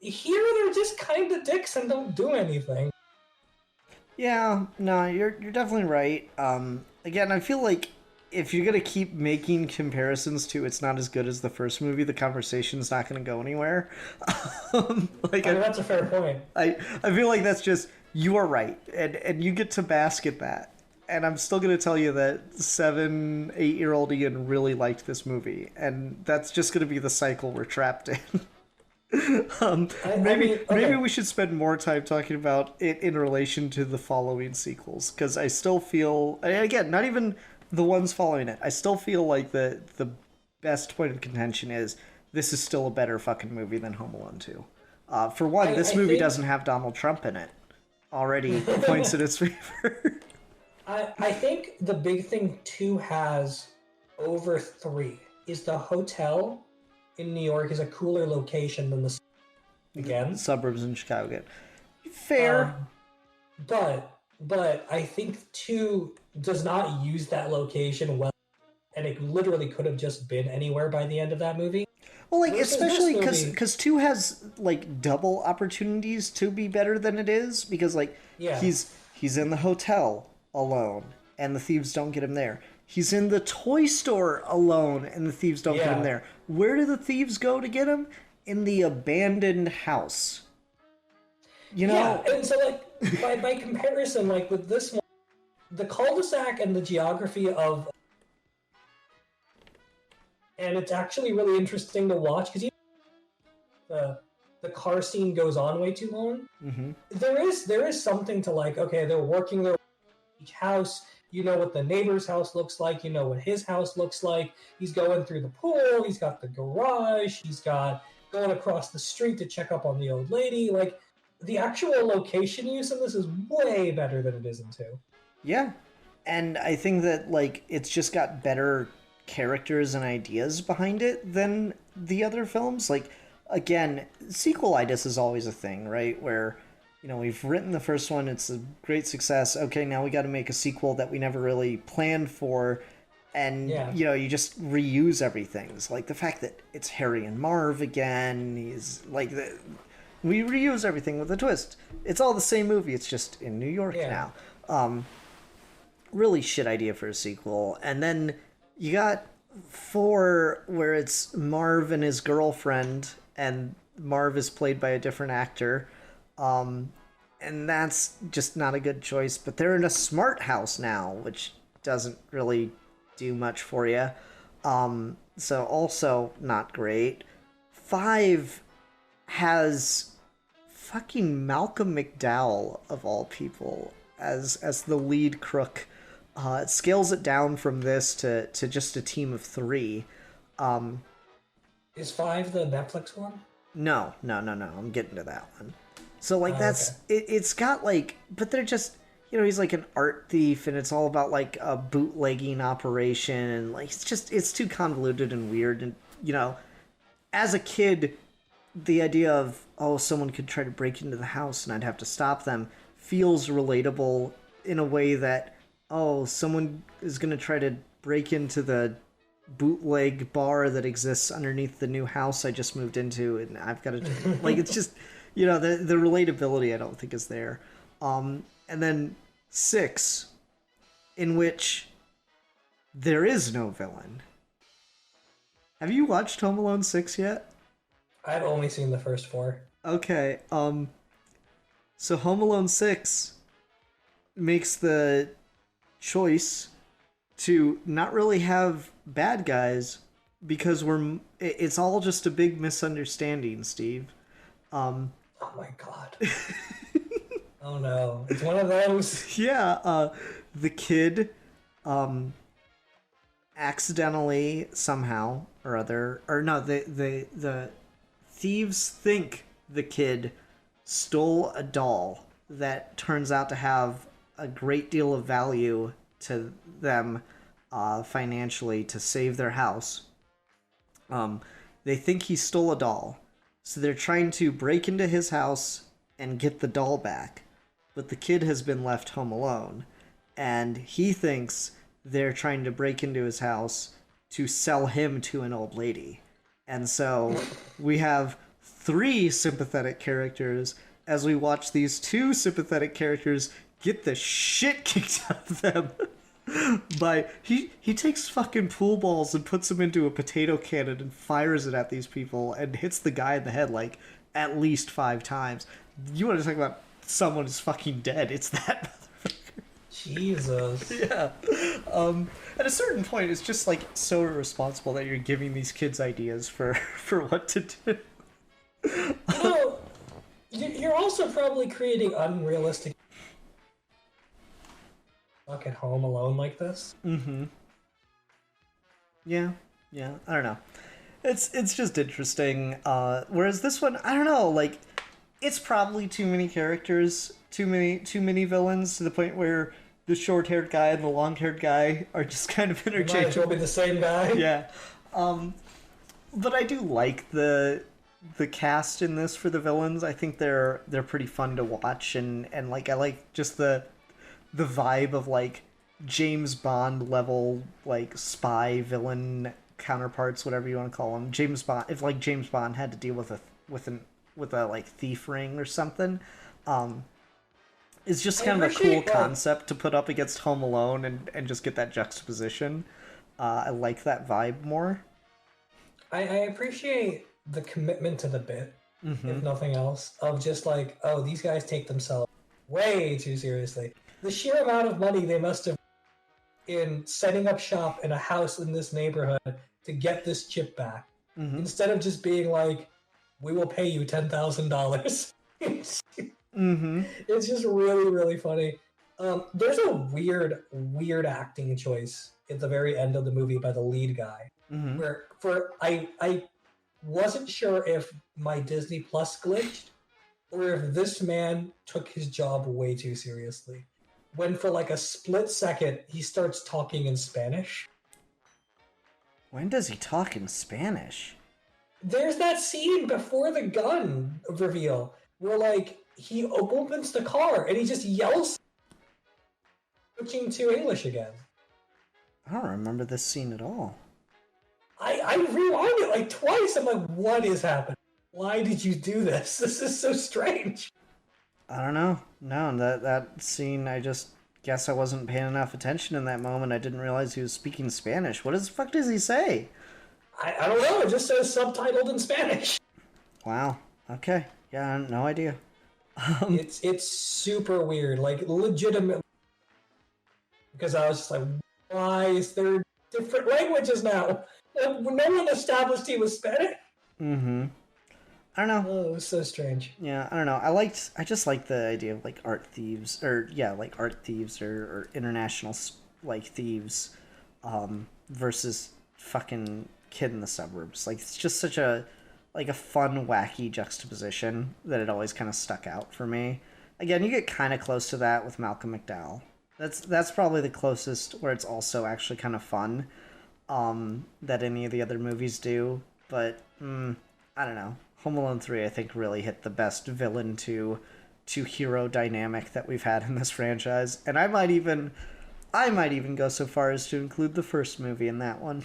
Here, they're just kind of dicks and don't do anything. Yeah, no, you're definitely right. Again, I feel like if you're gonna keep making comparisons to it's not as good as the first movie, the conversation's not gonna go anywhere. That's a fair point. I feel like that's just, you are right, and you get to bask at that. And I'm still gonna tell you that 7-8-year-old Ian really liked this movie, and that's just gonna be the cycle we're trapped in. Maybe we should spend more time talking about it in relation to the following sequels, because I still feel, and again, not even the ones following it, I still feel like the best point of contention is this is still a better fucking movie than Home Alone 2. For one, this movie doesn't have Donald Trump in it. already points in its favor. I think the big thing 2 has over 3 is the hotel in New York is a cooler location than the again. Suburbs in Chicago. Again. Fair. But I think 2 does not use that location well, and it literally could have just been anywhere by the end of that movie. Well, like, Versus especially this movie- because 2 has, like, double opportunities to be better than it is, because, like, Yeah. he's in the hotel alone, and the thieves don't get him there. He's in the toy store alone, and the thieves don't get him Yeah. there. Where do the thieves go to get him? In the abandoned house. You know? Yeah, and so like by comparison, like with this one, the cul-de-sac and the geography of, and it's actually really interesting to watch because the car scene goes on way too long. Mm-hmm. There is something to like. Okay, they're working their each house. You know what the neighbor's house looks like. You know what his house looks like. He's going through the pool. He's got the garage. He's got going across the street to check up on the old lady. Like, the actual location use of this is way better than it is in 2. Yeah. And I think that, like, it's just got better characters and ideas behind it than the other films. Like, again, sequelitis is always a thing, right? Where, you know, we've written the first one, it's a great success. Okay, now we got to make a sequel that we never really planned for. And, Yeah. you know, you just reuse everything. It's like the fact that it's Harry and Marv again. He's like, we reuse everything with a twist. It's all the same movie. It's just in New York Yeah. now. Really shit idea for a sequel. And then you got 4 where it's Marv and his girlfriend, and Marv is played by a different actor. And that's just not a good choice. But they're in a smart house now, which doesn't really do much for you. So also not great. 5 has fucking Malcolm McDowell, of all people, as the lead crook. It scales it down from this to just a team of 3. Is 5 the Netflix one? No. I'm getting to that one. So, like, that's... okay. It's got, like... But they're just... You know, he's, like, an art thief, and it's all about, like, a bootlegging operation, and, like, it's too convoluted and weird, and, you know, as a kid, the idea of, oh, someone could try to break into the house and I'd have to stop them feels relatable in a way that, oh, someone is going to try to break into the bootleg bar that exists underneath the new house I just moved into, and I've got to... like, it's just, you know, the relatability I don't think is there. And then 6, in which there is no villain. Have you watched Home Alone 6 yet? I've only seen the first 4. Okay, so Home Alone 6 makes the choice to not really have bad guys because it's all just a big misunderstanding, Steve. Oh my god. Oh no. It's one of those. Yeah, the kid accidentally somehow or other, or no, the thieves think the kid stole a doll that turns out to have a great deal of value to them financially to save their house. They think he stole a doll, so they're trying to break into his house and get the doll back, but the kid has been left home alone, and he thinks they're trying to break into his house to sell him to an old lady. And so we have 3 sympathetic characters as we watch these 2 sympathetic characters get the shit kicked out of them by... He takes fucking pool balls and puts them into a potato cannon and fires it at these people and hits the guy in the head, like, at least 5 times. You want to talk about someone is fucking dead, it's that motherfucker. Jesus. Yeah. At a certain point, it's just, like, so irresponsible that you're giving these kids ideas for what to do. No, you're also probably creating unrealistic stuck at home alone like this. Mm-hmm. Yeah, I don't know. It's just interesting. Whereas this one, I don't know, like, it's probably too many characters, too many villains to the point where the short-haired guy and the long-haired guy are just kind of Might as well interchangeable. be the same guy. Yeah. But I do like the cast in this for the villains. I think they're pretty fun to watch, and like I like just the vibe of like James Bond level like spy villain counterparts, whatever you want to call them. James Bond, if like James Bond had to deal with a like thief ring or something, it's just kind of a cool concept to put up against Home Alone and just get that juxtaposition. I like that vibe more. I appreciate the commitment to the bit, if nothing else, of just like, oh, these guys take themselves way too seriously. The sheer amount of money they must have in setting up shop in a house in this neighborhood to get this chip back, instead of just being like, we will pay you $10,000. It's just really, really funny. There's a weird acting choice at the very end of the movie by the lead guy, where I wasn't sure if my Disney Plus glitched or if this man took his job way too seriously. When for like a split second he starts talking in Spanish. When does he talk in Spanish? There's that scene before the gun reveal where like he opens the car and he just yells, switching to English again. I don't remember this scene at all. I rewound it like twice. I'm like, what is happening? Why did you do this? This is so strange. I don't know. No, that scene, I just guess I wasn't paying enough attention in that moment. I didn't realize he was speaking Spanish. What the fuck does he say? I don't know. It just says subtitled in Spanish. Wow. Okay. Yeah, no idea. It's super weird. Like, legitimate. Because I was just like, why is there different languages now? No one established he was Spanish. I don't know. Oh, it was so strange. Yeah, I don't know. I just like the idea of like art thieves, or or international like thieves, versus fucking kid in the suburbs. Like it's just such a fun, wacky juxtaposition that it always kind of stuck out for me. Again, you get kind of close to that with Malcolm McDowell. That's probably the closest where it's also actually kind of fun, that any of the other movies do. But I don't know. Home Alone 3, I think, really hit the best villain to hero dynamic that we've had in this franchise, and I might even go so far as to include the first movie in that one.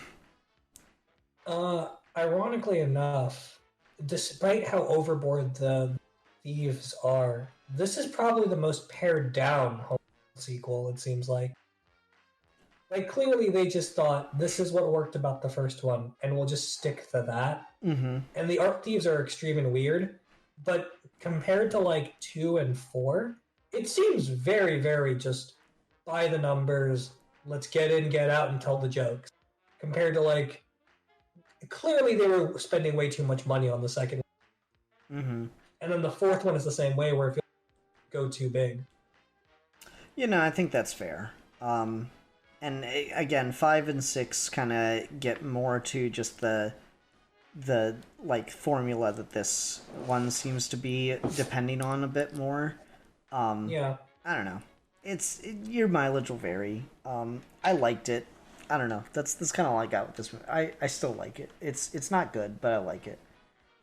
Ironically enough, despite how overboard the thieves are, this is probably the most pared down Home Alone sequel, it seems like. Like, clearly they just thought, this is what worked about the first one, and we'll just stick to that. And the art thieves are extreme and weird, but compared to, like, 2 and 4, it seems very, very just by the numbers, let's get in, get out, and tell the jokes. Compared to, like, clearly they were spending way too much money on the second one. And then the fourth one is the same way, where it feels like go too big. You know, I think that's fair. And again, 5 and 6 kind of get more to just the like formula that this one seems to be depending on a bit more. Yeah. I don't know. Your mileage will vary. I liked it. I don't know. That's kind of all I got with this movie. I still like it. It's not good, but I like it.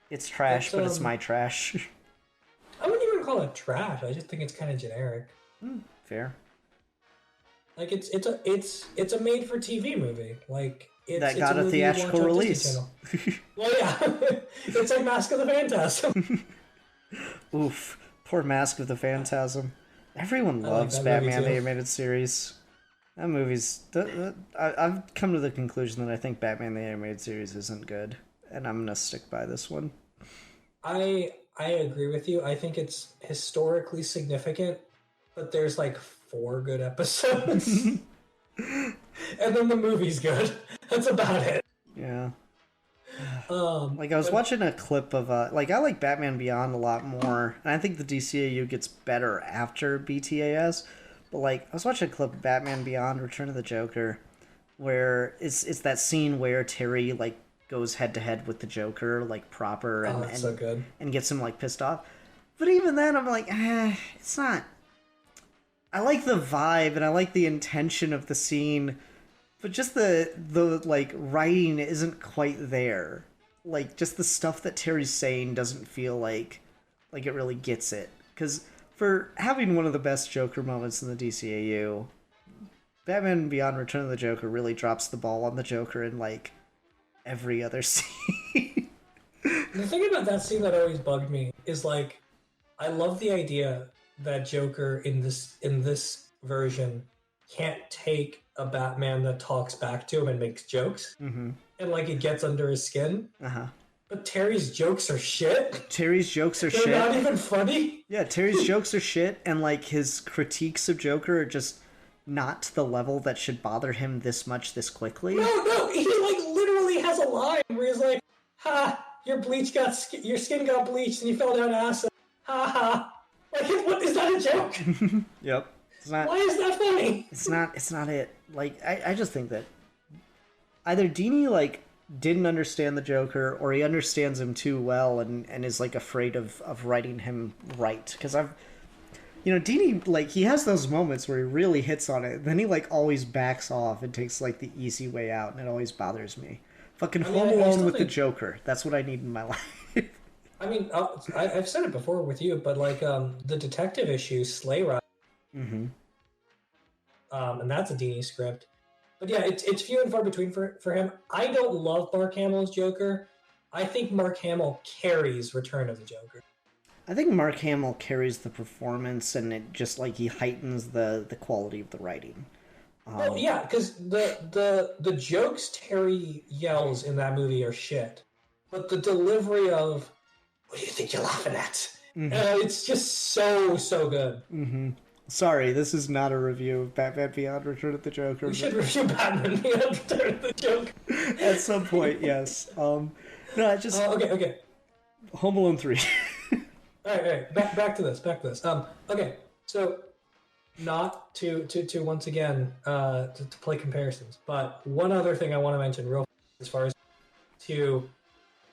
It's trash, but it's my trash. I wouldn't even call it trash. I just think it's kind of generic. Fair. Like it's a made for TV movie. Like that got a theatrical release. Well, yeah, it's like Mask of the Phantasm. Oof, poor Mask of the Phantasm. Everyone loves Batman the Animated Series. That movie's. I've come to the conclusion that I think Batman the Animated Series isn't good, and I'm gonna stick by this one. I agree with you. I think it's historically significant, but there's like 4 good episodes. And then the movie's good. That's about it. Yeah. Like I was watching a clip of like I like Batman Beyond a lot more, and I think the DCAU gets better after BTAS. But like I was watching a clip of Batman Beyond: Return of the Joker, where it's that scene where Terry like goes head to head with the Joker like proper and so good. And gets him like pissed off. But even then, I'm like, it's not. I like the vibe and I like the intention of the scene, but just the like writing isn't quite there. Like just the stuff that Terry's saying doesn't feel like it really gets it. Because for having one of the best Joker moments in the DCAU, Batman Beyond Return of the Joker really drops the ball on the Joker in like every other scene. The thing about that scene that always bugged me is like, I love the idea that Joker in this version can't take a Batman that talks back to him and makes jokes, and like it gets under his skin. But Terry's jokes are shit. Terry's jokes are They're shit. not even funny. Yeah, Terry's jokes are shit, and like his critiques of Joker are just not to the level that should bother him this much this quickly. No, he like literally has a line where he's like, "Ha, your skin got bleached and you fell down acid. Ha ha." Like, what is that a joke? Yep. It's not. Why is that funny? It's not it. Like I just think that either Dini like didn't understand the Joker, or he understands him too well and is like afraid of writing him right. Because Dini, like, he has those moments where he really hits on it, then he like always backs off and takes like the easy way out, and it always bothers me. Fucking Home Alone with the Joker. That's what I need in my life. I mean, I've said it before with you, but like the detective issue, Sleigh Ride, and that's a Dini script. But yeah, it's few and far between for him. I don't love Mark Hamill's Joker. I think Mark Hamill carries Return of the Joker. I think Mark Hamill carries the performance, and it just like he heightens the quality of the writing. Well, yeah, because the jokes Terry yells in that movie are shit, but the delivery of "What do you think you're laughing at?" It's just so good. Sorry, this is not a review of Batman Beyond Return of the Joker. We should review Batman Beyond Return of the Joker at some point. Yes. No, I just okay. Home Alone 3. All right. Back to this. Okay. So, not to once again to play comparisons, but one other thing I want to mention real as far as to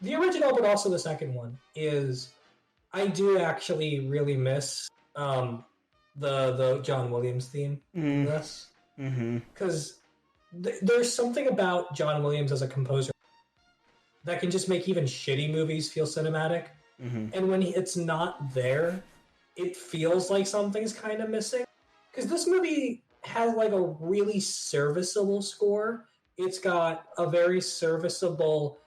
the original, but also the second one is I do actually really miss the John Williams theme in this, because there's something about John Williams as a composer that can just make even shitty movies feel cinematic. And when it's not there, it feels like something's kind of missing. Because this movie has like a really serviceable score. It's got a very serviceable,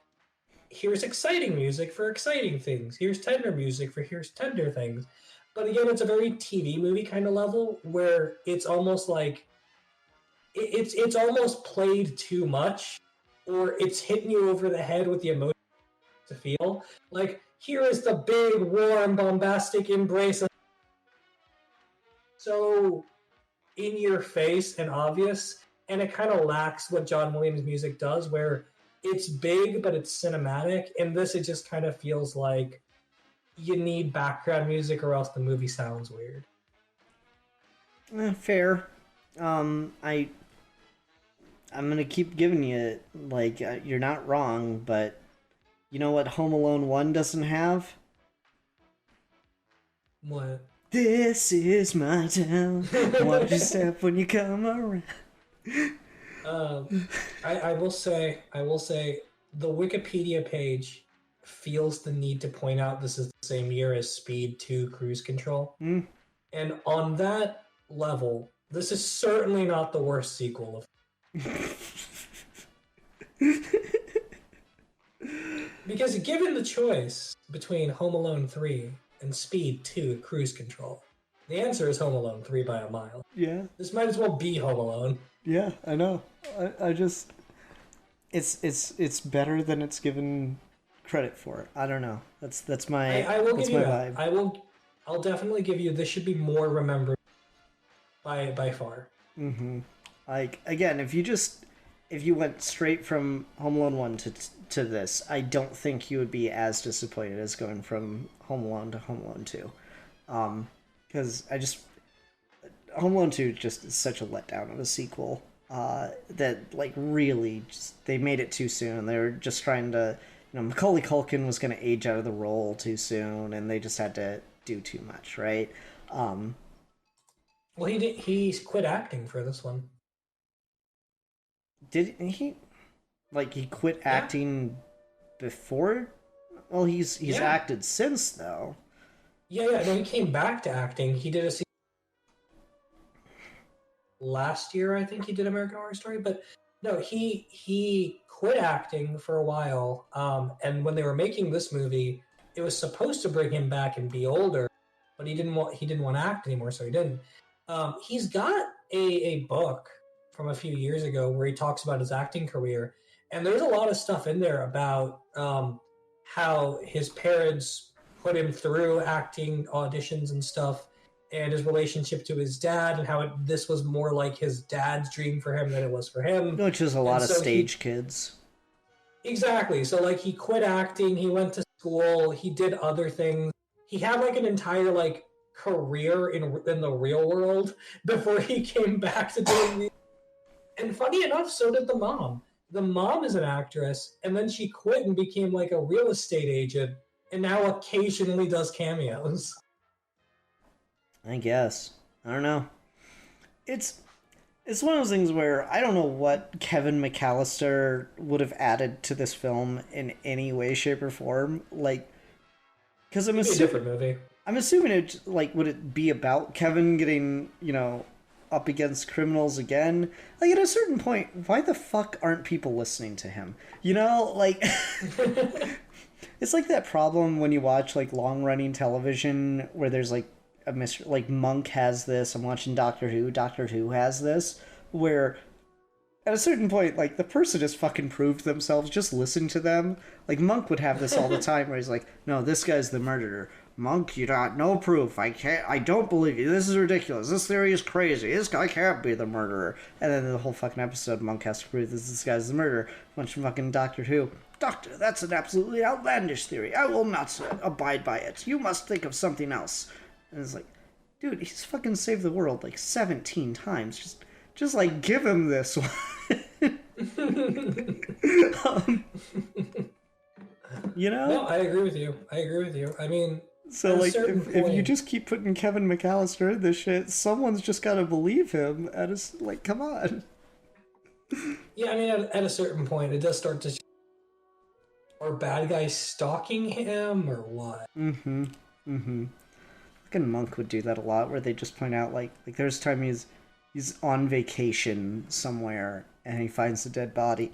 here's exciting music for exciting things. Here's tender music for here's tender things. But again, it's a very TV movie kind of level where it's almost like it's almost played too much, or it's hitting you over the head with the emotion to feel. Like, here is the big, warm, bombastic embrace. So in your face and obvious, and it kind of lacks what John Williams music does, where it's big, but it's cinematic. In this, it just kind of feels like you need background music or else the movie sounds weird. Fair. I'm gonna keep giving you, like, you're not wrong, but you know what Home Alone 1 doesn't have? What? This is my town. Watch your step when you come around. I will say, the Wikipedia page feels the need to point out this is the same year as Speed 2 Cruise Control. And on that level, this is certainly not the worst sequel of because given the choice between Home Alone 3 and Speed 2 Cruise Control, the answer is Home Alone 3 by a mile. Yeah. This might as well be Home Alone. Yeah, I know. I just it's better than it's given credit for. I don't know. That's my I will that's give you my that. vibe. I'll definitely give you this should be more remembered by far. Like, again, if you went straight from Home Alone 1 to this, I don't think you would be as disappointed as going from Home Alone to Home Alone 2. Because Home Alone 2 just is such a letdown of a sequel. That, like, really, they made it too soon. They were just trying to, Macaulay Culkin was going to age out of the role too soon, and they just had to do too much, right? Well, he quit acting for this one. Did he he quit Yeah. acting before? Well, he's Yeah. acted since though. Yeah. No, he came back to acting. He did a season last year, I think he did American Horror Story, but no, he quit acting for a while. And when they were making this movie, it was supposed to bring him back and be older, but he didn't want to act anymore, so he didn't. He's got a book from a few years ago where he talks about his acting career, and there's a lot of stuff in there about how his parents put him through acting auditions and stuff, and his relationship to his dad, and how this was more like his dad's dream for him than it was for him. Which is a lot of stage kids. Exactly. So like he quit acting, he went to school, he did other things. He had like an entire like career in the real world before he came back to doing these. And funny enough, so did the mom. The mom is an actress, and then she quit and became like a real estate agent, and now occasionally does cameos. I guess. I don't know. It's one of those things where I don't know what Kevin McAllister would have added to this film in any way, shape, or form. Like, because I'm assuming a different movie. I'm assuming it would it be about Kevin getting up against criminals again? Like at a certain point, why the fuck aren't people listening to him? It's like that problem when you watch like long running television where there's like a mystery, like Monk has this. I'm watching Doctor Who has this, where at a certain point, like the person has fucking proved themselves. Just listen to them. Like Monk would have this all the time, where he's like, "No, this guy's the murderer. Monk, you got no proof. I don't believe you. This is ridiculous. This theory is crazy. This guy can't be the murderer." And then the whole fucking episode, Monk has to prove this guy's the murderer. Bunch of fucking Doctor Who. Doctor, that's an absolutely outlandish theory. I will not abide by it. You must think of something else. And it's like, dude, he's fucking saved the world like 17 times. Just like give him this one. No, I agree with you. I mean, so like if you just keep putting Kevin McAllister in this shit, someone's just got to believe him. Like, come on. Yeah, I mean, at a certain point, it does start to. Are bad guys stalking him or what? Fucking Monk would do that a lot, where they just point out like there's a time he's on vacation somewhere and he finds a dead body,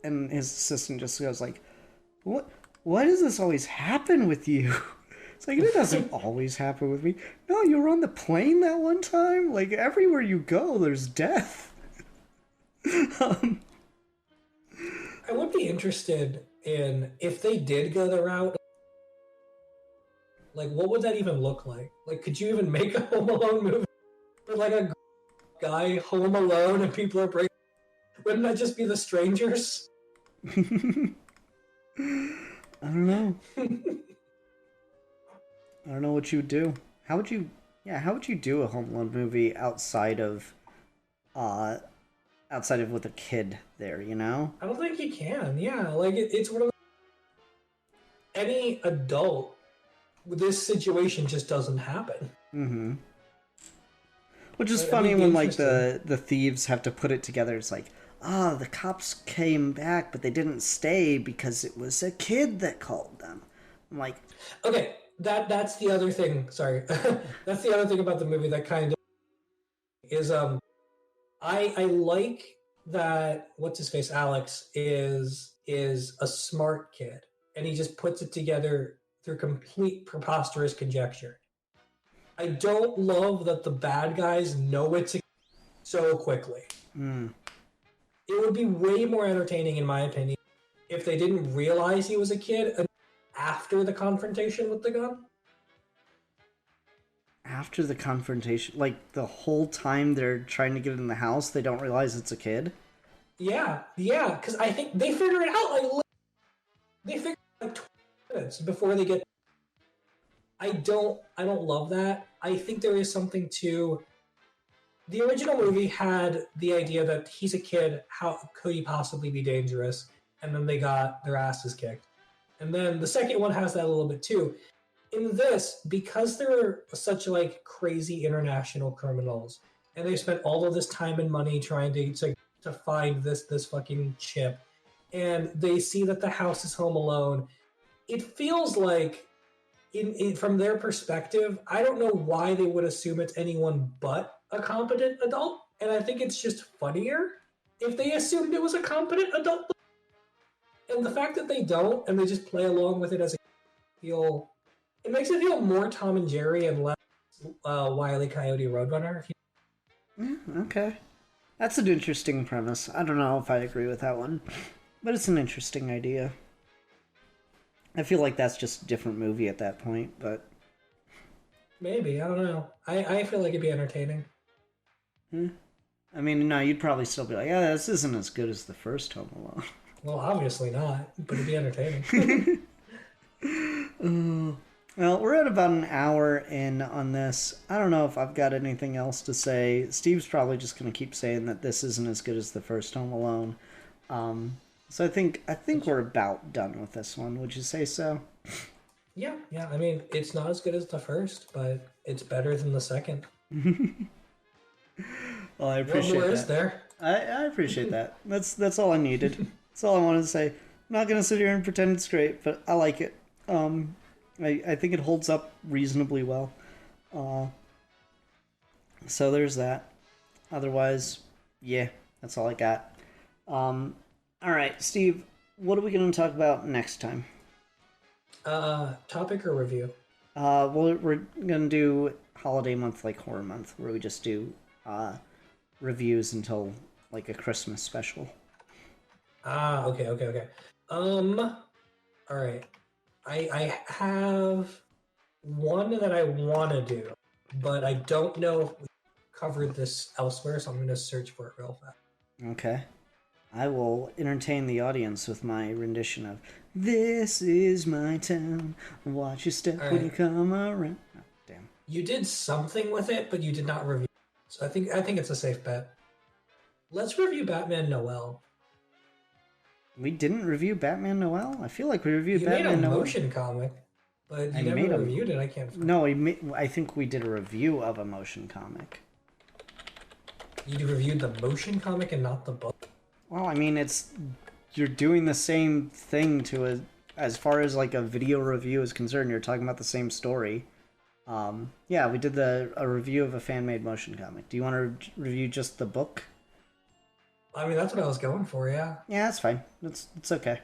and his assistant just goes like, Why does this always happen with you? It's like, it doesn't always happen with me. No, you were on the plane that one time. Like everywhere you go, there's death. I would be interested in if they did go the route. Like, what would that even look like? Like, could you even make a Home Alone movie with like a guy home alone and people are breaking? Wouldn't that just be The Strangers? I don't know. I don't know what you would do. How would you do a Home Alone movie outside of with a kid there, you know? I don't think you can. Yeah, like it's one of any adult. This situation just doesn't happen. Mm-hmm. Which is funny when like the thieves have to put it together. It's like, the cops came back, but they didn't stay because it was a kid that called them. I'm like, okay, that's the other thing. Sorry, that's the other thing about the movie that kind of is I like that what's his face Alex is a smart kid, and he just puts it together through complete preposterous conjecture. I don't love that the bad guys know it's so quickly. Mm. It would be way more entertaining, in my opinion, if they didn't realize he was a kid after the confrontation with the gun. After the confrontation, like the whole time they're trying to get in the house, they don't realize it's a kid? Yeah, because I think they figure it out they figure it out 20 minutes before they get. I don't love that. I think there is something to the original movie had the idea that he's a kid, how could he possibly be dangerous? And then they got their asses kicked. And then the second one has that a little bit too. in this, because they're such like crazy international criminals, and they spent all of this time and money trying to find this fucking chip, and they see that the house is home alone. It feels like, from their perspective, I don't know why they would assume it's anyone but a competent adult, and I think it's just funnier if they assumed it was a competent adult. And the fact that they don't, and they just play along with it as it makes it feel more Tom and Jerry and less Wile E. Coyote Roadrunner. Okay. That's an interesting premise. I don't know if I agree with that one, but it's an interesting idea. I feel like that's just a different movie at that point, but... Maybe, I don't know. I feel like it'd be entertaining. I mean, no, you'd probably still be like, yeah, this isn't as good as the first Home Alone. Well, obviously not, but it'd be entertaining. Well, we're at about an hour in on this. I don't know if I've got anything else to say. Steve's probably just going to keep saying that this isn't as good as the first Home Alone. So I think we're about done with this one. Would you say so? Yeah. I mean, it's not as good as the first, but it's better than the second. Well, I appreciate that. What more is there? I appreciate that. That's all I needed. That's all I wanted to say. I'm not going to sit here and pretend it's great, but I like it. I think it holds up reasonably well. So there's that. Otherwise, yeah, that's all I got. Alright, Steve, what are we going to talk about next time? Topic or review? Well, we're going to do holiday month, like horror month, where we just do reviews until like a Christmas special. Okay. Alright. I have one that I want to do, but I don't know if we covered this elsewhere, so I'm going to search for it real fast. Okay. I will entertain the audience with my rendition of "This is my town, watch your step when you come around." Oh, damn. You did something with it, but you did not review it. So I think it's a safe bet. Let's review Batman Noel. We didn't review Batman Noel? I feel like we reviewed you Batman Noel. You made a motion comic, but you never reviewed it. I can't find it. No, I think we did a review of a motion comic. You reviewed the motion comic and not the book? Well, I mean, you're doing the same thing as far as like a video review is concerned. You're talking about the same story. Yeah, we did a review of a fan-made motion comic. Do you want to review just the book? I mean, that's what I was going for, yeah. Yeah, that's fine. It's okay.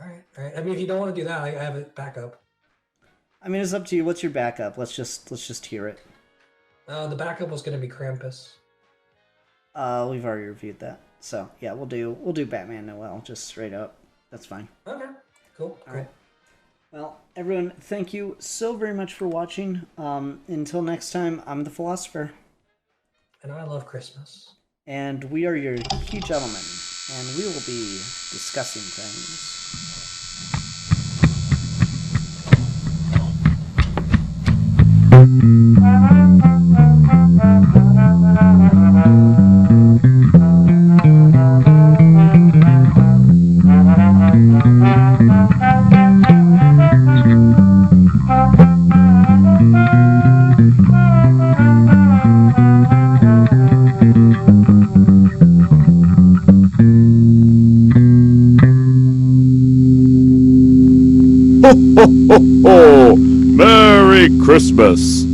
All right. I mean, if you don't want to do that, I have it back up. I mean, it's up to you. What's your backup? Let's just hear it. The backup was going to be Krampus. We've already reviewed that. So yeah, we'll do Batman Noel just straight up. That's fine. Okay. Cool. All right. Well, everyone, thank you so very much for watching. Until next time, I'm the Philosopher. And I love Christmas. And we are your key gentlemen, and we will be discussing things. Ho, ho, ho! Merry Christmas!